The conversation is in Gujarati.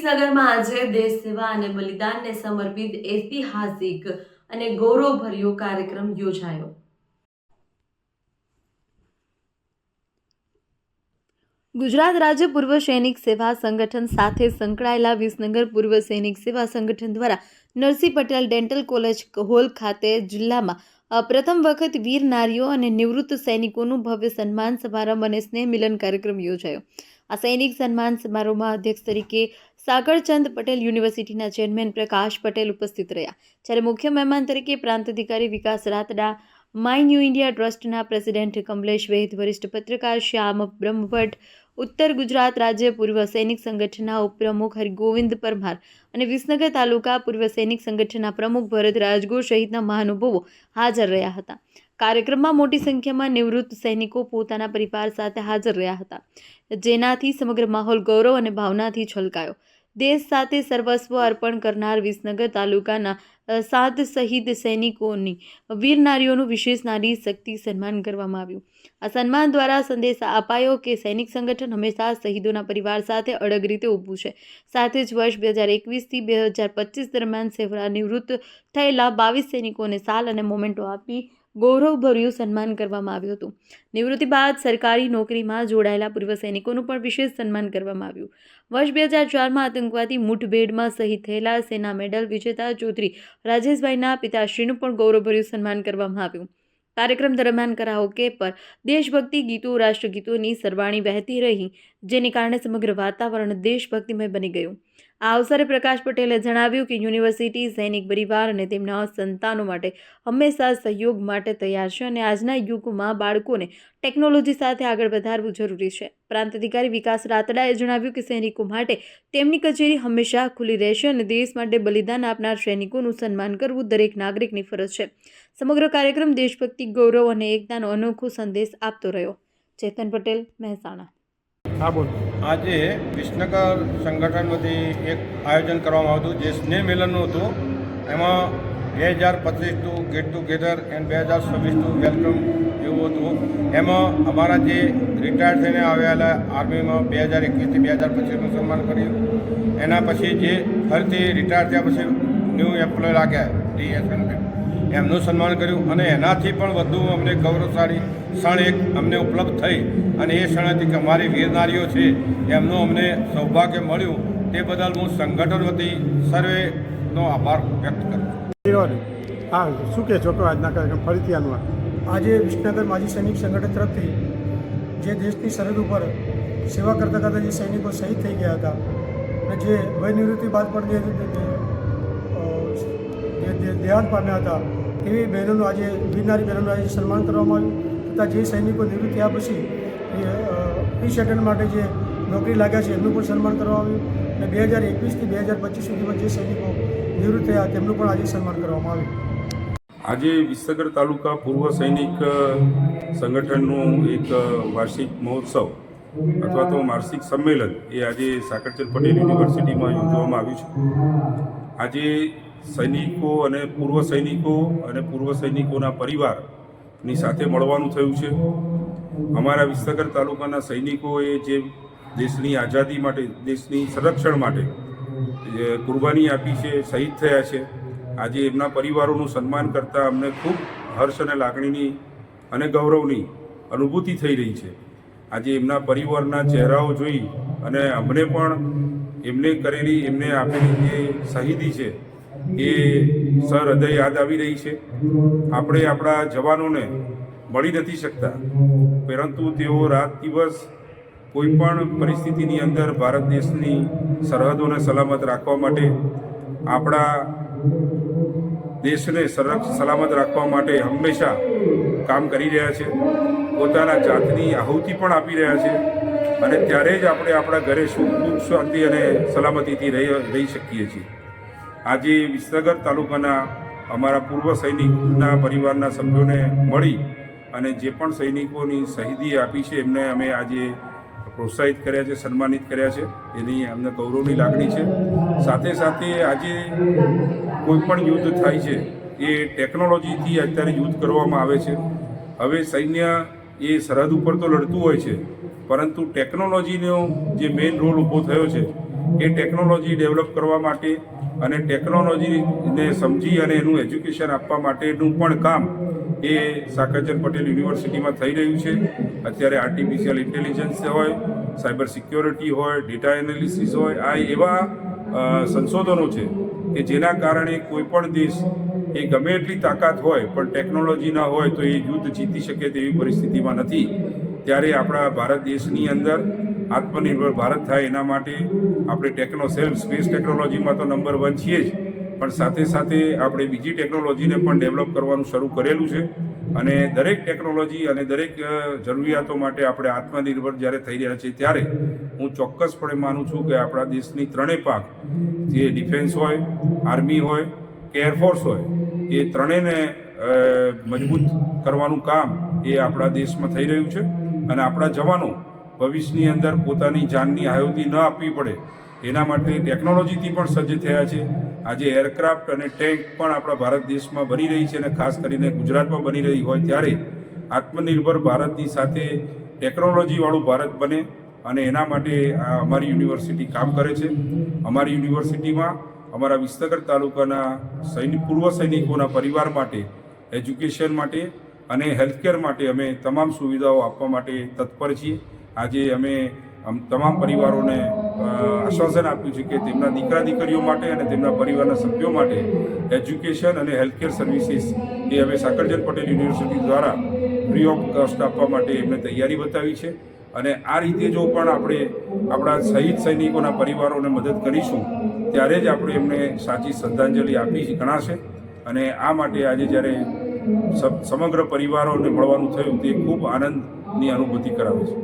વિસનગરમાં આજે દેશ સેવા અને બલિદાનને સમર્પિત ઐતિહાસિક અને ગૌરવભર્યો કાર્યક્રમ યોજાયો। ગુજરાત રાજ્ય પૂર્વ સૈનિક સેવા સંગઠન સાથે સંકળાયેલા વિસનગર પૂર્વ સૈનિક સેવા સંગઠન દ્વારા Narsinh Patel dental college hall ખાતે જિલ્લામાં પ્રથમ વખત વીર નારીઓ અને નિવૃત્ત સૈનિકોનું ભવ્ય સન્માન સમારંભ અને સ્નેહ મિલન કાર્યક્રમ યોજાયો। આ સૈનિક સન્માન સમારોહમાં અધ્યક્ષ તરીકે સાગરચંદ પટેલ યુનિવર્સિટીના ચેરમેન પ્રકાશ પટેલ ઉપસ્થિત રહ્યા, જ્યારે મુખ્ય મહેમાન તરીકે પ્રાંત અધિકારી વિકાસ રાતડા, માય ન્યૂ ઇન્ડિયા ટ્રસ્ટના પ્રેસિડેન્ટ કમલેશ વૈદ, વરિષ્ઠ પત્રકાર શ્યામ બ્રહ્મભટ્ટ, ઉત્તર ગુજરાત રાજ્ય પૂર્વ સૈનિક સંગઠનના ઉપપ્રમુખ હરિગોવિંદ પરમાર અને વિસનગર તાલુકા પૂર્વ સૈનિક સંગઠનના પ્રમુખ ભરત રાજગોર સહિતના મહાનુભાવો હાજર રહ્યા હતા। કાર્યક્રમમાં મોટી સંખ્યામાં નિવૃત્ત સૈનિકો પોતાના પરિવાર સાથે હાજર રહ્યા હતા, જેનાથી સમગ્ર માહોલ ગૌરવ અને ભાવનાથી છલકાયો। દેશ સાથે સર્વસ્વ અર્પણ કરનાર વિસનગર તાલુકાના 7 શહીદ સૈનિકોની વીર નારીઓનું વિશેષ નારી શક્તિ સન્માન કરવામાં આવ્યું। આ સન્માન દ્વારા સંદેશ અપાયો કે સૈનિક સંગઠન હંમેશા શહીદોના પરિવાર સાથે અડગ રીતે ઊભું છે। સાથે જ વર્ષ 2021થી 2025 દરમિયાન સેવાનિવૃત્ત થયેલા 22 સૈનિકોને શાલ અને મોમેન્ટો આપી ગૌરવભર્યું સન્માન કરવામાં આવ્યું હતું। નિવૃત્તિ બાદ સરકારી નોકરીમાં જોડાયેલા પૂર્વ સૈનિકોનું પણ વિશેષ સન્માન કરવામાં આવ્યું। વર્ષ 2004માં આતંકવાદી મુઠભેડમાં શહીદ થયેલા સેના મેડલ વિજેતા ચૌધરી રાજેશભાઈના પિતાશ્રીનું પણ ગૌરવભર્યું સન્માન કરવામાં આવ્યું। કાર્યક્રમ દરમિયાન કરાઓકે પર દેશભક્તિ ગીતો, રાષ્ટ્રગીતોની સરવાણી વહેતી રહી, જેને કારણે સમગ્ર વાતાવરણ દેશભક્તિમય બની ગયું। આ અવસરે પ્રકાશ પટેલે જણાવ્યું કે યુનિવર્સિટી સૈનિક પરિવાર અને તેમના સંતાનો માટે હંમેશા સહયોગ માટે તૈયાર છે અને આજના યુગમાં બાળકોને ટેકનોલોજી સાથે આગળ વધારવું જરૂરી છે। પ્રાંત અધિકારી વિકાસ રાતડાએ જણાવ્યું કે સૈનિકો માટે તેમની કચેરી હંમેશા ખુલ્લી રહેશે અને દેશ માટે બલિદાન આપનાર સૈનિકોનું સન્માન કરવું દરેક નાગરિકની ફરજ છે। સમગ્ર કાર્યક્રમ દેશભક્તિ, ગૌરવ અને એકતાનો અનોખો સંદેશ આપતો રહ્યો। ચેતન પટેલ, મહેસાણા। હા બોલ। આજે વિસનગર સંગઠન વતી એક આયોજન કરવામાં આવ્યું જે સ્નેહ મિલનનું હતું। એમાં 2025 ગેટ ટુગેધર એન્ડ 2026 વેલકમ એવું હતું। એમાં અમારા જે રિટાયર્ડ થઈને આવેલા આર્મીમાં 2021થી 2025નું સન્માન કર્યું। એના પછી જે ફરીથી રિટાયર થયા પછી ન્યૂ એમ્પ્લોય લાગ્યા DSN એમનું સન્માન કર્યું અને એનાથી પણ વધુ અમને ગૌરવશાળી ક્ષણ એક અમને ઉપલબ્ધ થઈ અને એ ક્ષણ હતી કે અમારી વીર નારીઓ છે એમનું અમને સૌભાગ્ય મળ્યું। તે બદલ હું સંગઠન વતી સર્વેનો આભાર વ્યક્ત કરું છું। હા, શું કહે છો કે આજના કાર્યક્રમ ફરીથી આનું આજે વિસનગર માજી સૈનિક સંગઠન તરફથી જે દેશની સરહદ ઉપર સેવા કરતા કરતા જે સૈનિકો શહીદ થઈ ગયા હતા અને જે વય નિવૃત્તિ બાદ પણ જે દેહાંત પામ્યા હતા એવી બહેનોનું આજે વીરનારી બહેનોનું આજે સન્માન કરવામાં આવ્યું તથા જે સૈનિકો નિવૃત્ત થયા પછી રિસેટલ માટે જે નોકરી લાગ્યા છે એમનું પણ સન્માન કરવામાં આવ્યું અને 2021થી 2025 સુધીમાં જે સૈનિકો નિવૃત્ત થયા તેમનું પણ આજે સન્માન કરવામાં આવ્યું। આજે વિસનગર તાલુકા પૂર્વ સૈનિક સંગઠનનું એક વાર્ષિક મહોત્સવ અથવા તો વાર્ષિક સંમેલન એ આજે સાગરચંદ પટેલ યુનિવર્સિટીમાં યોજવામાં આવ્યું છે। આજે સૈનિકો અને પૂર્વ સૈનિકોના પરિવારની સાથે મળવાનું થયું છે। અમારા વિસનગર તાલુકાના સૈનિકોએ જે દેશની આઝાદી માટે, દેશની સંરક્ષણ માટે કુરબાની આપી છે, શહીદ થયા છે, આજે એમના પરિવારોનું સન્માન કરતાં અમને ખૂબ હર્ષ અને લાગણીની અને ગૌરવની અનુભૂતિ થઈ રહી છે। આજે એમના પરિવારના ચહેરાઓ જોઈ અને અમને પણ એમને આપેલી જે શહીદી છે એ સહૃદય યાદ આવી રહી છે। આપણે આપણા જવાનોને મળી નથી શકતા, પરંતુ તેઓ રાત દિવસ કોઈ પણ પરિસ્થિતિની અંદર ભારત દેશની સરહદોને સલામત રાખવા માટે, આપણા દેશને સલામત રાખવા માટે હંમેશા કામ કરી રહ્યા છે, પોતાના જાતની આહુતિ પણ આપી રહ્યા છે અને ત્યારે જ આપણે આપણા ઘરે સુખ શાંતિ અને સલામતીથી રહી શકીએ છીએ। આજે વિસનગર તાલુકાના અમારા પૂર્વ સૈનિકના પરિવારના સભ્યોને મળી અને જે પણ સૈનિકોની શહીદી આપી છે એમને અમે આજે પ્રોત્સાહિત કર્યા છે, સન્માનિત કર્યા છે, એની અમને ગૌરવની લાગણી છે। સાથે સાથે આજે કોઈ પણ યુદ્ધ થાય છે એ ટેકનોલોજીથી અત્યારે યુદ્ધ કરવામાં આવે છે। હવે સૈન્ય એ સરહદ ઉપર તો લડતું હોય છે, પરંતુ ટેકનોલોજીનો જે મેઇન રોલ ઊભો થયો છે એ ટેકનોલોજી ડેવલપ કરવા માટે અને ટેકનોલોજીને સમજી અને એનું એજ્યુકેશન આપવા માટેનું પણ કામ એ સાકરચંદ પટેલ યુનિવર્સિટીમાં થઈ રહ્યું છે. અત્યારે આર્ટિફિશિયલ ઇન્ટેલિજન્સ હોય, સાયબર સિક્યોરિટી હોય, ડેટા એનાલિસિસ હોય, આ એવા સંશોધનો છે કે જેના કારણે કોઈ પણ દેશ એ ગમે એટલી તાકાત હોય પણ ટેકનોલોજી ના હોય તો એ યુદ્ધ જીતી શકે તેવી પરિસ્થિતિમાં નથી. ત્યારે આપણા ભારત દેશની અંદર આત્મનિર્ભર ભારત થાય એના માટે આપણે સ્પેસ ટેકનોલોજીમાં તો નંબર 1 છીએ જ, પણ સાથે સાથે આપણે બીજી ટેકનોલોજીને પણ ડેવલપ કરવાનું શરૂ કરેલું છે. અને દરેક ટેકનોલોજી અને દરેક જરૂરિયાતો માટે આપણે આત્મનિર્ભર જ્યારે થઈ રહ્યા છીએ ત્યારે હું ચોક્કસપણે માનું છું કે આપણા દેશની ત્રણેય પાંખ, જે ડિફેન્સ હોય, આર્મી હોય કે એરફોર્સ હોય, એ ત્રણેયને મજબૂત કરવાનું કામ એ આપણા દેશમાં થઈ રહ્યું છે. અને આપણા જવાનો ભવિષ્યની અંદર પોતાની જાનની આહુતિ ન આપવી પડે એના માટે ટેકનોલોજીથી પણ સજ્જ થયા છે. આજે એરક્રાફ્ટ અને ટેન્ક પણ આપણા ભારત દેશમાં બની રહી છે અને ખાસ કરીને ગુજરાતમાં બની રહી હોય ત્યારે આત્મનિર્ભર ભારતની સાથે ટેકનોલોજીવાળું ભારત બને અને એના માટે અમારી યુનિવર્સિટી કામ કરે છે. અમારી યુનિવર્સિટીમાં અમારા વિસનગર તાલુકાના પૂર્વ સૈનિકોના પરિવાર માટે એજ્યુકેશન માટે અને હેલ્થકેર માટે અમે તમામ સુવિધાઓ આપવા માટે તત્પર છીએ. આજે અમે તમામ પરિવારોને આશ્વાસન આપ્યું છે કે તેમના દીકરા દીકરીઓ માટે અને તેમના પરિવારના સભ્યો માટે એજ્યુકેશન અને હેલ્થકેર સર્વિસીસ એ અમે સાકરચંદ પટેલ યુનિવર્સિટી દ્વારા ફ્રી ઓફ કોસ્ટ આપવા માટે એમને તૈયારી બતાવી છે. અને આ રીતે જો પણ આપણે આપણા શહીદ સૈનિકોના પરિવારોને મદદ કરીશું ત્યારે જ આપણે એમને સાચી શ્રદ્ધાંજલિ આપી ગણાશે. અને આ માટે આજે જ્યારે સમગ્ર પરિવારોને મળવાનું થયું તે ખૂબ આનંદની અનુભૂતિ કરાવે છે.